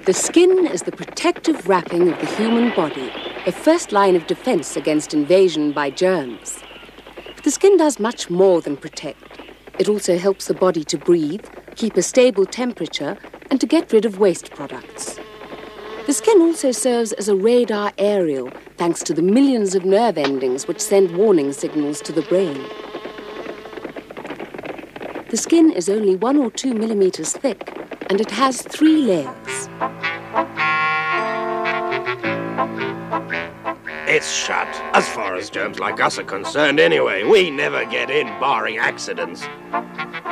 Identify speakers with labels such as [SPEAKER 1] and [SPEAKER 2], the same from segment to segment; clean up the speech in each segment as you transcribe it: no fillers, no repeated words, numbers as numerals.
[SPEAKER 1] The skin is the protective wrapping of the human body, the first line of defense against invasion by germs. But the skin does much more than protect. It also helps the body to breathe, keep a stable temperature, and to get rid of waste products. The skin also serves as a radar aerial, thanks to the millions of nerve endings which send warning signals to the brain. The skin is only 1 or 2 millimeters thick, and it has 3 layers.
[SPEAKER 2] It's shut, as far as germs like us are concerned anyway. We never get in, barring accidents.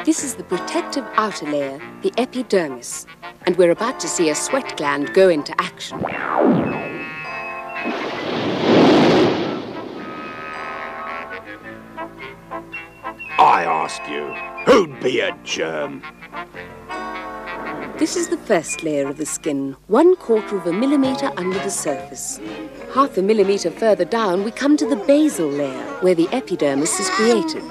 [SPEAKER 1] This is the protective outer layer, the epidermis, and we're about to see a sweat gland go into action.
[SPEAKER 2] I ask you, who'd be a germ?
[SPEAKER 1] This is the first layer of the skin, 1/4 of a millimetre under the surface. 1/2 millimetre further down, we come to the basal layer, where the epidermis is created.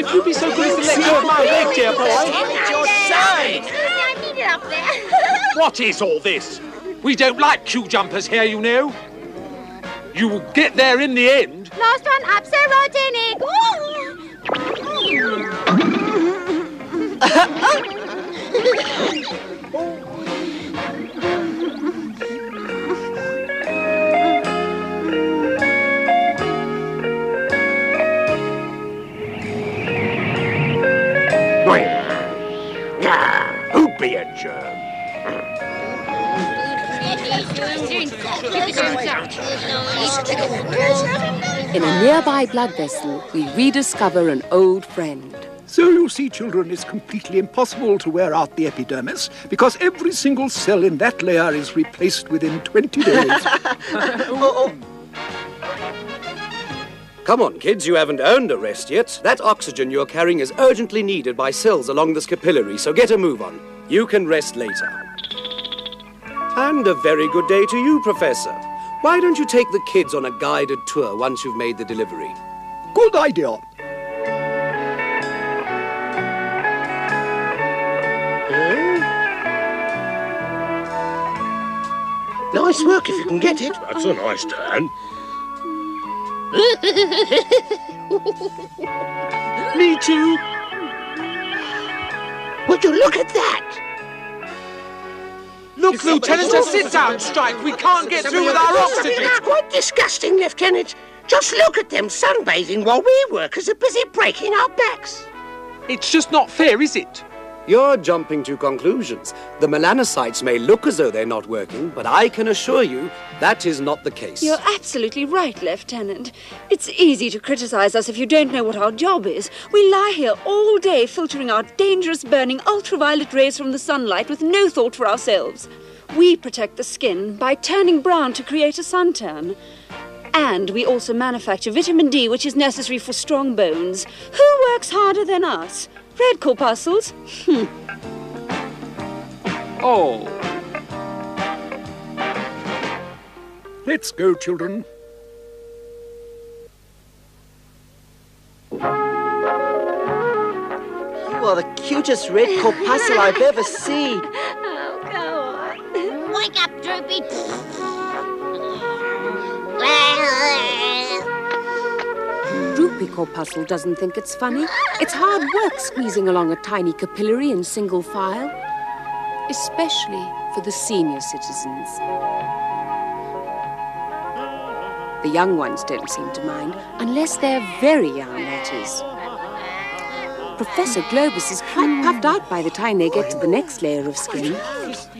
[SPEAKER 3] If you'd be so good as to let go of my leg, dear boy.
[SPEAKER 4] It's your side.
[SPEAKER 5] I need it up there.
[SPEAKER 3] What is all this? We don't like queue jumpers here, you know. You will get there in the end.
[SPEAKER 5] Last one up, so Rodinic.
[SPEAKER 2] Who'd be a germ?
[SPEAKER 1] In a nearby blood vessel, we rediscover an old friend.
[SPEAKER 6] So you see, children, it's completely impossible to wear out the epidermis because every single cell in that layer is replaced within 20 days.
[SPEAKER 7] Come on, kids, you haven't earned a rest yet. That oxygen you're carrying is urgently needed by cells along this capillary, so get a move on. You can rest later. And a very good day to you, Professor. Why don't you take the kids on a guided tour once you've made the delivery?
[SPEAKER 6] Good idea.
[SPEAKER 4] Nice work if you can get it.
[SPEAKER 2] That's a nice turn.
[SPEAKER 3] Me too.
[SPEAKER 4] Would you look at that?
[SPEAKER 3] Look, Lieutenant, a sit-down strike. We can't get through with our oxygen.
[SPEAKER 4] It's quite disgusting, Lieutenant. Just look at them sunbathing while we workers are busy breaking our backs.
[SPEAKER 3] It's just not fair, is it?
[SPEAKER 7] You're jumping to conclusions. The melanocytes may look as though they're not working, but I can assure you that is not the case.
[SPEAKER 8] You're absolutely right, Lieutenant. It's easy to criticize us if you don't know what our job is. We lie here all day filtering out dangerous burning ultraviolet rays from the sunlight with no thought for ourselves. We protect the skin by turning brown to create a suntan. And we also manufacture vitamin D, which is necessary for strong bones. Who works harder than us? Red corpuscles?
[SPEAKER 3] Oh.
[SPEAKER 6] Let's go, children.
[SPEAKER 9] You are the cutest red corpuscle I've ever seen.
[SPEAKER 5] Oh, go on. Wake up, Droopy.
[SPEAKER 1] Droopy corpuscle doesn't think it's funny. It's hard work squeezing along a tiny capillary in single file, especially for the senior citizens. The young ones don't seem to mind, unless they're very young, that is. Professor Globus is quite puffed out by the time they get to the next layer of skin,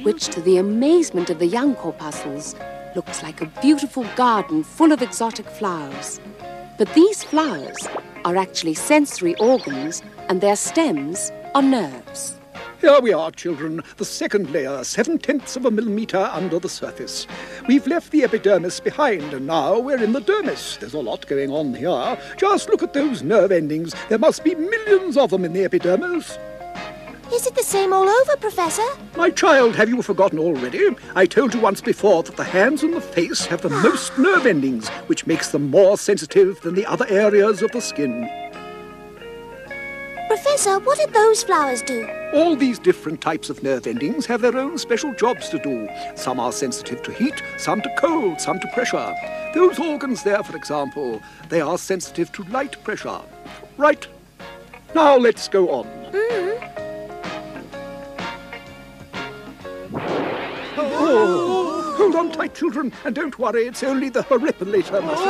[SPEAKER 1] which, to the amazement of the young corpuscles, looks like a beautiful garden full of exotic flowers. But these flowers are actually sensory organs, and their stems are nerves.
[SPEAKER 6] Here we are, children, the second layer, 7/10 of a millimetre under the surface. We've left the epidermis behind, and now we're in the dermis. There's a lot going on here. Just look at those nerve endings. There must be millions of them in the epidermis.
[SPEAKER 10] Is it the same all over, Professor?
[SPEAKER 6] My child, have you forgotten already? I told you once before that the hands and the face have the most nerve endings, which makes them more sensitive than the other areas of the skin.
[SPEAKER 10] Professor, what did those flowers do?
[SPEAKER 6] All these different types of nerve endings have their own special jobs to do. Some are sensitive to heat, some to cold, some to pressure. Those organs there, for example, they are sensitive to light pressure. Right. Now let's go on. Oh, hold on tight, children, and don't worry, it's only the horripilator muscle.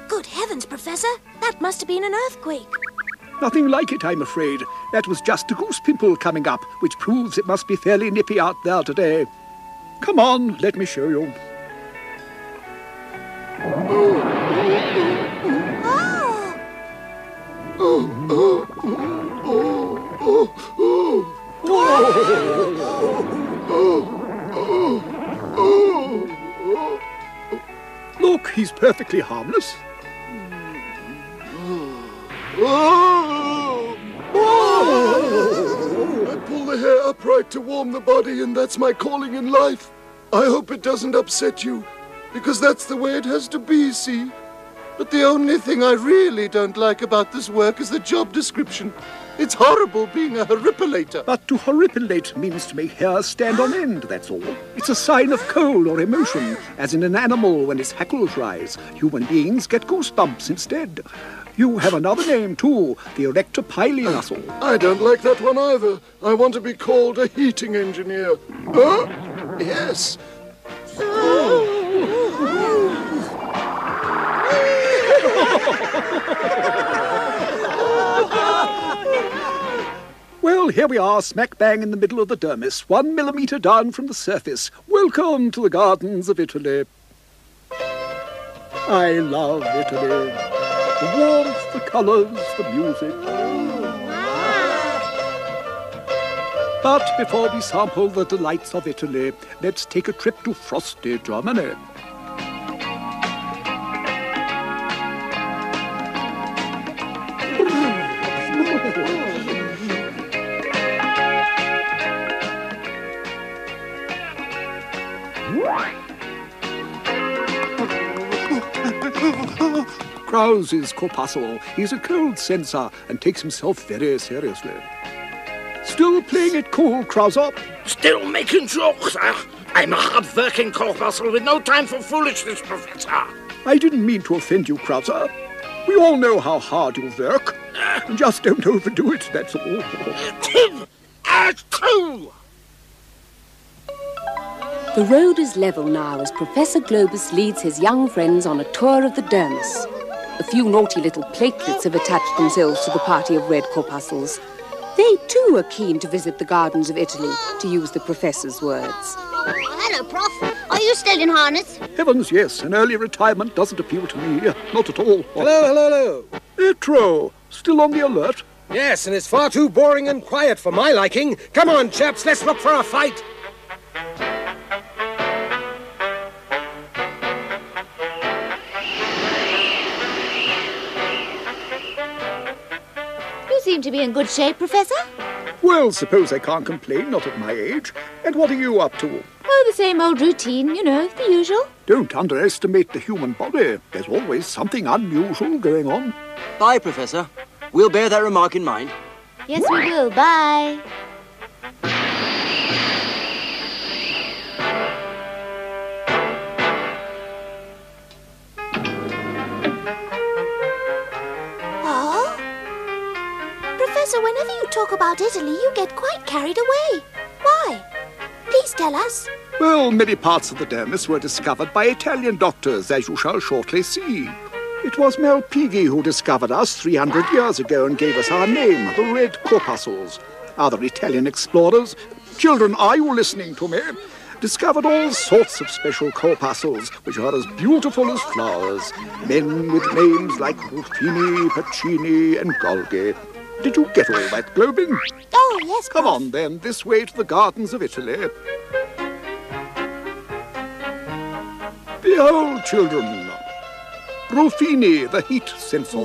[SPEAKER 10] Good heavens, Professor. That must have been an earthquake.
[SPEAKER 6] Nothing like it, I'm afraid. That was just a goose pimple coming up, which proves it must be fairly nippy out there today. Come on, let me show you. Look, he's perfectly harmless.
[SPEAKER 11] I pull the hair upright to warm the body, and that's my calling in life. I hope it doesn't upset you, because that's the way it has to be, see? But the only thing I really don't like about this work is the job description. It's horrible being a horripilator.
[SPEAKER 6] But to horripilate means to make hair stand on end, that's all. It's a sign of cold or emotion, as in an animal when its hackles rise. Human beings get goosebumps instead. You have another name, too, the erector pili muscle.
[SPEAKER 11] I don't like that one either. I want to be called a heating engineer. Huh? Yes.
[SPEAKER 6] Well, here we are, smack bang in the middle of the dermis, 1 millimetre down from the surface. Welcome to the gardens of Italy. I love Italy. The warmth, the colours, the music. But before we sample the delights of Italy, let's take a trip to frosty Germany. Krause's corpuscle. He's a cold sensor and takes himself very seriously. Still playing it cool, Krause?
[SPEAKER 4] Still making jokes, I'm a hard-working corpuscle with no time for foolishness, Professor.
[SPEAKER 6] I didn't mean to offend you, Krause. We all know how hard you work. Just don't overdo it, that's all.
[SPEAKER 1] The road is level now as Professor Globus leads his young friends on a tour of the dermis. A few naughty little platelets have attached themselves to the party of red corpuscles. They, too, are keen to visit the gardens of Italy, to use the Professor's words.
[SPEAKER 5] Hello, Prof. Are you still in harness?
[SPEAKER 6] Heavens, yes. An early retirement doesn't appeal to me. Not at all.
[SPEAKER 2] Hello.
[SPEAKER 6] Etro, still on the alert?
[SPEAKER 2] Yes, and it's far too boring and quiet for my liking. Come on, chaps, let's look for a fight.
[SPEAKER 10] You seem to be in good shape, Professor.
[SPEAKER 6] Well, suppose I can't complain, not at my age. And what are you up to?
[SPEAKER 10] Oh, the same old routine, you know, the usual.
[SPEAKER 6] Don't underestimate the human body. There's always something unusual going on.
[SPEAKER 9] Bye, Professor. We'll bear that remark in mind.
[SPEAKER 10] Yes, we will. Bye. Professor, whenever you talk about Italy, you get quite carried away. Why? Please tell us.
[SPEAKER 6] Well, many parts of the dermis were discovered by Italian doctors, as you shall shortly see. It was Malpighi who discovered us 300 years ago and gave us our name, the red corpuscles. Other Italian explorers, children, are you listening to me? Discovered all sorts of special corpuscles, which are as beautiful as flowers. Men with names like Ruffini, Pacini, and Golgi. Did you get all that, Globin?
[SPEAKER 10] Oh, yes,
[SPEAKER 6] Come on, then, this way to the gardens of Italy. Behold, children, Ruffini, the heat sensor.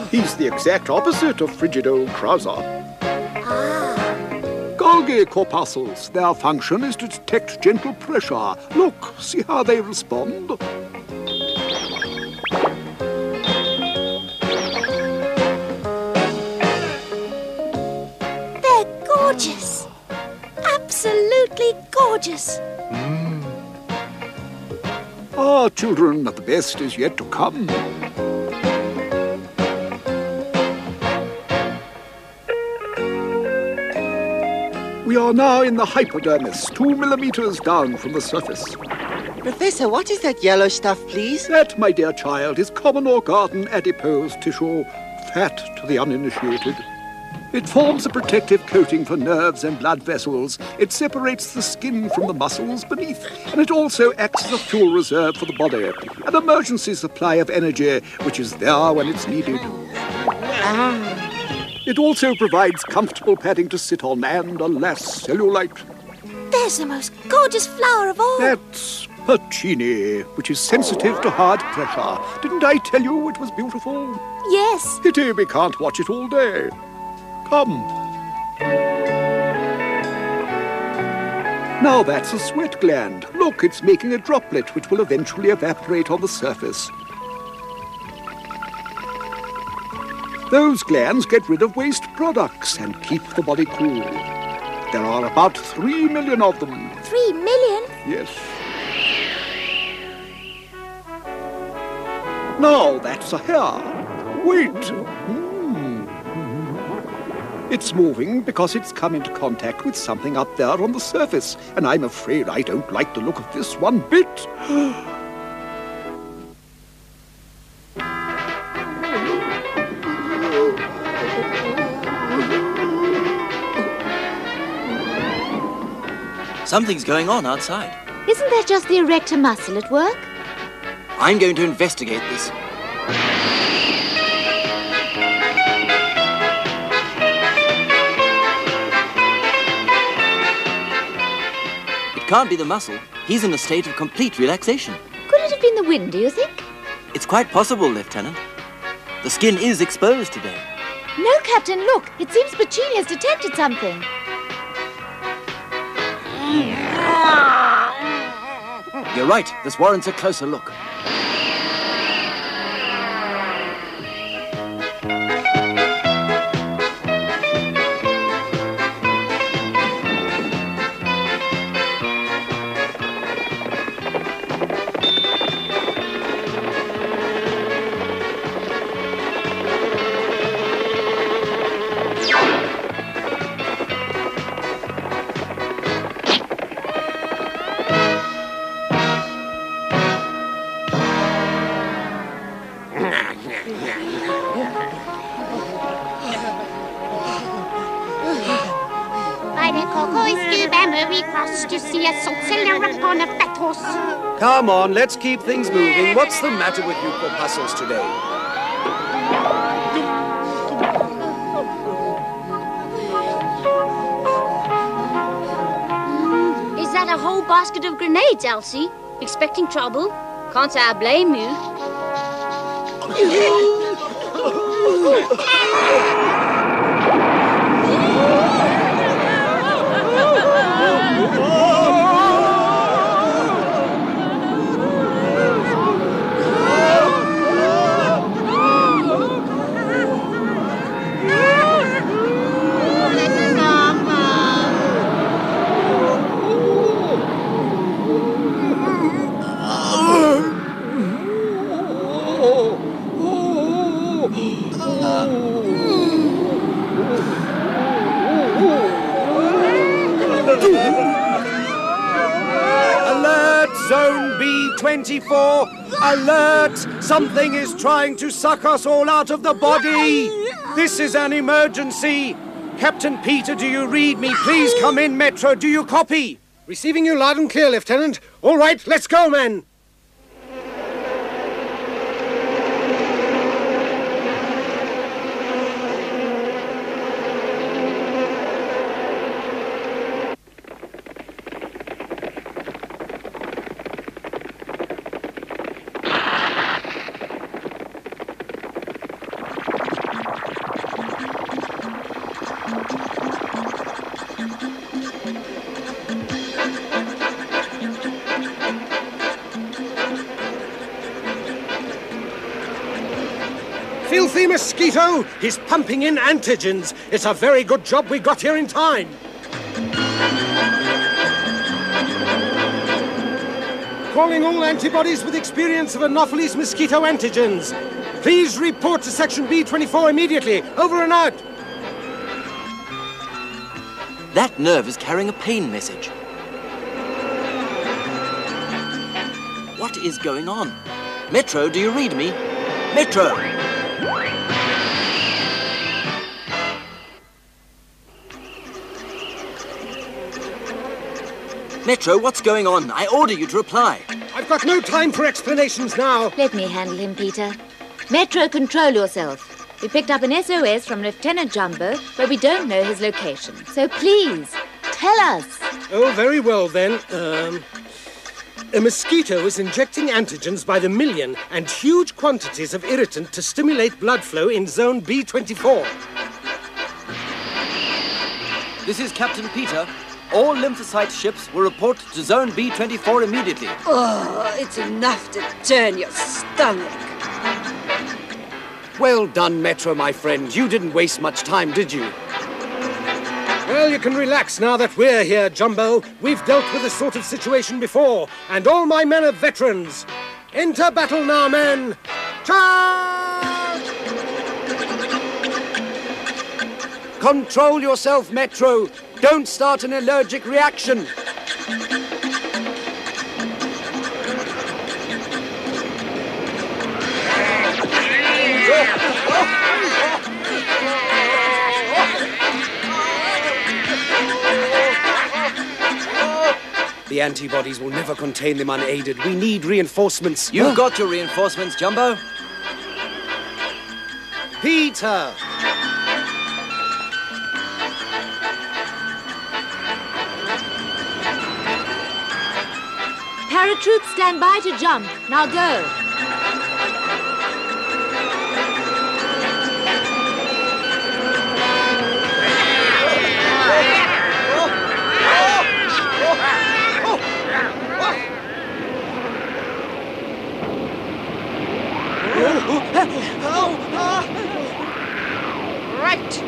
[SPEAKER 6] He's the exact opposite of frigid old Krauser. Golgi corpuscles. Their function is to detect gentle pressure. Look, see how they respond.
[SPEAKER 10] They're gorgeous. Absolutely gorgeous.
[SPEAKER 6] Ah, children, the best is yet to come. We are now in the hypodermis, 2 millimeters down from the surface.
[SPEAKER 9] Professor, what is that yellow stuff, please?
[SPEAKER 6] That, my dear child, is common or garden adipose tissue, fat to the uninitiated. It forms a protective coating for nerves and blood vessels. It separates the skin from the muscles beneath, and it also acts as a fuel reserve for the body, an emergency supply of energy, which is there when it's needed. It also provides comfortable padding to sit on and, alas, cellulite.
[SPEAKER 10] There's the most gorgeous flower of all.
[SPEAKER 6] That's Puccini, which is sensitive to hard pressure. Didn't I tell you it was beautiful?
[SPEAKER 10] Yes.
[SPEAKER 6] Pity we can't watch it all day. Come. Now that's a sweat gland. Look, it's making a droplet which will eventually evaporate on the surface. Those glands get rid of waste products and keep the body cool. There are about 3 million of them.
[SPEAKER 10] 3 million?
[SPEAKER 6] Yes. Now that's a hair. Wait. It's moving because it's come into contact with something up there on the surface, and I'm afraid I don't like the look of this one bit.
[SPEAKER 12] Something's going on outside.
[SPEAKER 10] Isn't that just the erector muscle at work?
[SPEAKER 12] I'm going to investigate this. It can't be the muscle. He's in a state of complete relaxation.
[SPEAKER 10] Could it have been the wind, do you think?
[SPEAKER 12] It's quite possible, Lieutenant. The skin is exposed today.
[SPEAKER 10] No, Captain, look. It seems Puccini has detected something.
[SPEAKER 12] You're right. This warrants a closer look.
[SPEAKER 7] Come on, let's keep things moving. What's the matter with you corpuscles today?
[SPEAKER 5] Is that a whole basket of grenades, Elsie? Expecting trouble? Can't say I blame you.
[SPEAKER 7] Zone B24, alert! Something is trying to suck us all out of the body! This is an emergency! Captain Peter, do you read me? Please come in, Metro. Do you copy?
[SPEAKER 4] Receiving you loud and clear, Lieutenant. All right, let's go, men.
[SPEAKER 2] the mosquito! He's pumping in antigens. It's a very good job we got here in time. Calling all antibodies with experience of Anopheles mosquito antigens. Please report to Section B24 immediately. Over and out.
[SPEAKER 12] That nerve is carrying a pain message. What is going on? Metro, do you read me? Metro! Metro, what's going on? I order you to reply.
[SPEAKER 2] I've got no time for explanations now.
[SPEAKER 13] Let me handle him, Peter. Metro, control yourself. We picked up an SOS from Lieutenant Jumbo, but we don't know his location. So please, tell us.
[SPEAKER 2] Oh, very well then. A mosquito is injecting antigens by the million and huge quantities of irritant to stimulate blood flow in Zone B24.
[SPEAKER 12] This is Captain Peter. All lymphocyte ships will report to Zone B24 immediately.
[SPEAKER 8] Oh, it's enough to turn your stomach.
[SPEAKER 7] Well done, Metro, my friend. You didn't waste much time, did you?
[SPEAKER 2] Well, you can relax now that we're here, Jumbo. We've dealt with this sort of situation before, and all my men are veterans. Enter battle now, men. Charge!
[SPEAKER 7] Control yourself, Metro. Don't start an allergic reaction. The antibodies will never contain them unaided. We need reinforcements.
[SPEAKER 12] You've got your reinforcements, Jumbo.
[SPEAKER 2] Peter!
[SPEAKER 13] Paratroops stand by to jump. Now go.
[SPEAKER 4] Right.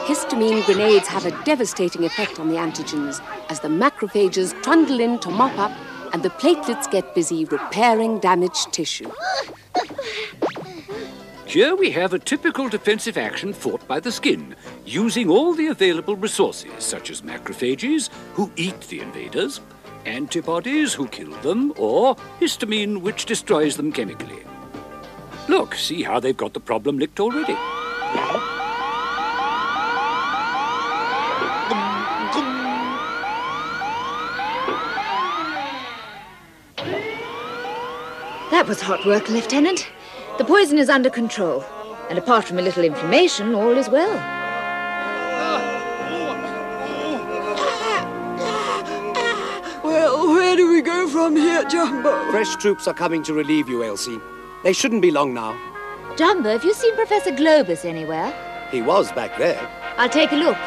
[SPEAKER 1] Histamine grenades have a devastating effect on the antigens as the macrophages trundle in to mop up and the platelets get busy repairing damaged tissue.
[SPEAKER 14] Here we have a typical defensive action fought by the skin, using all the available resources, such as macrophages, who eat the invaders, antibodies, who kill them, or histamine, which destroys them chemically. Look, see how they've got the problem licked already.
[SPEAKER 13] That was hot work, Lieutenant. The poison is under control, and apart from a little inflammation, all is well.
[SPEAKER 8] Well, where do we go from here, Jumbo?
[SPEAKER 7] Fresh troops are coming to relieve you, Elsie. They shouldn't be long now.
[SPEAKER 13] Jumbo, have you seen Professor Globus anywhere?
[SPEAKER 7] He was back there.
[SPEAKER 13] I'll take a look.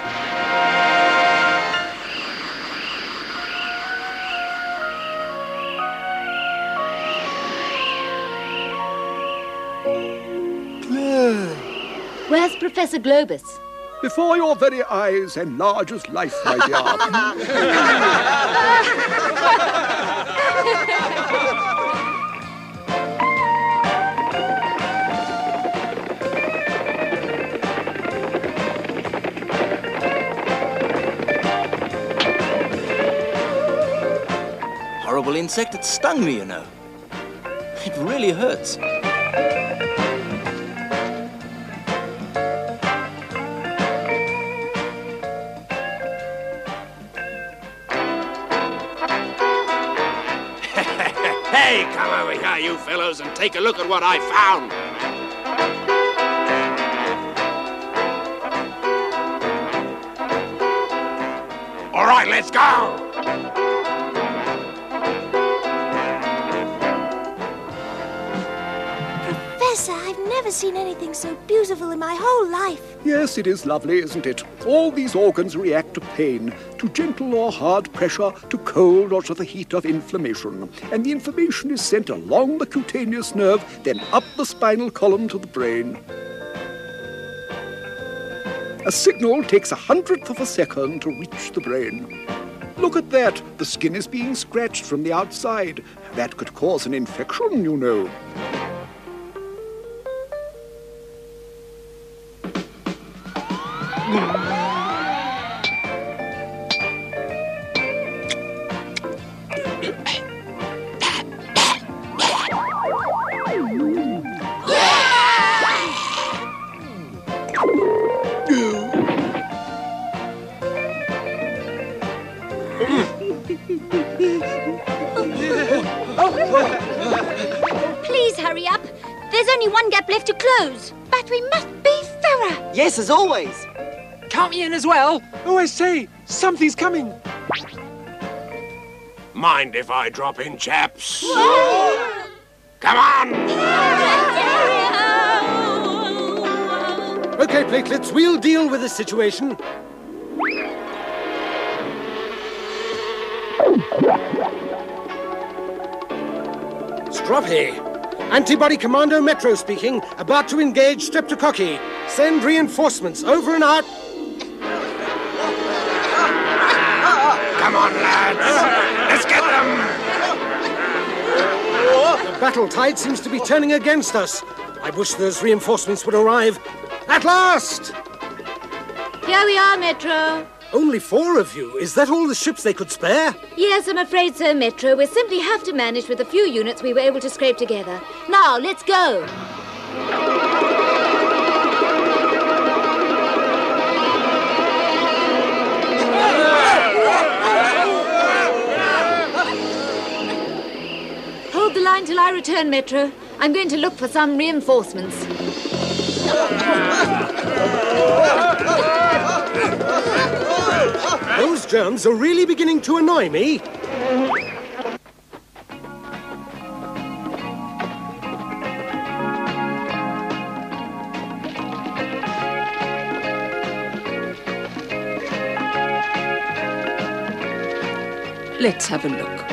[SPEAKER 13] Where's Professor Globus?
[SPEAKER 6] Before your very eyes and large as life, my dear.
[SPEAKER 12] Horrible insect, it stung me, you know. It really hurts.
[SPEAKER 2] Hey, come over here, you fellows, and take a look at what I found. All right, let's go.
[SPEAKER 10] Professor, I've never seen anything so beautiful in my whole life.
[SPEAKER 6] Yes, it is lovely, isn't it? All these organs react to pain, to gentle or hard pressure, to cold or to the heat of inflammation. And the information is sent along the cutaneous nerve, then up the spinal column to the brain. A signal takes 1/100th of a second to reach the brain. Look at that. The skin is being scratched from the outside. That could cause an infection, you know.
[SPEAKER 5] Please hurry up. There's only one gap left to close. But we must be thorough.
[SPEAKER 9] Yes, as always.
[SPEAKER 3] Count me in as well. Oh, I say, something's coming.
[SPEAKER 2] Mind if I drop in, chaps? Come on! OK, platelets, we'll deal with this situation. Stroppy. Antibody Commando Metro speaking. About to engage streptococci. Send reinforcements. Over and out. Come on, lads. Let's get them. The battle tide seems to be turning against us. I wish those reinforcements would arrive. At last!
[SPEAKER 13] Here we are, Metro.
[SPEAKER 2] Only 4 of you. Is that all the ships they could spare?
[SPEAKER 13] Yes, I'm afraid so, Metro. We simply have to manage with the few units we were able to scrape together. Now, let's go. Hold the line till I return, Metro. I'm going to look for some reinforcements.
[SPEAKER 2] Those germs are really beginning to annoy me.
[SPEAKER 1] Let's have a look.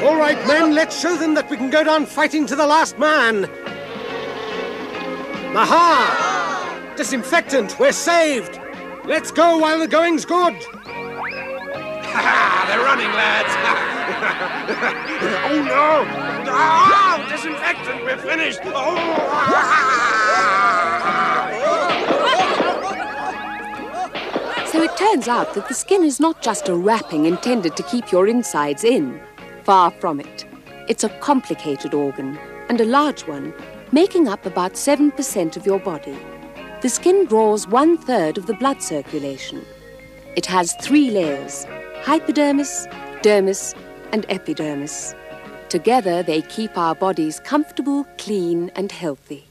[SPEAKER 2] All right, men, let's show them that we can go down fighting to the last man. Aha! Disinfectant, we're saved. Let's go while the going's good.
[SPEAKER 3] Ha! They're running, lads. Oh, no. Oh, disinfectant, we're finished.
[SPEAKER 1] So it turns out that the skin is not just a wrapping intended to keep your insides in. Far from it. It's a complicated organ, and a large one, making up about 7% of your body. The skin draws 1/3 of the blood circulation. It has 3 layers: hypodermis, dermis, and epidermis. Together, they keep our bodies comfortable, clean, and healthy.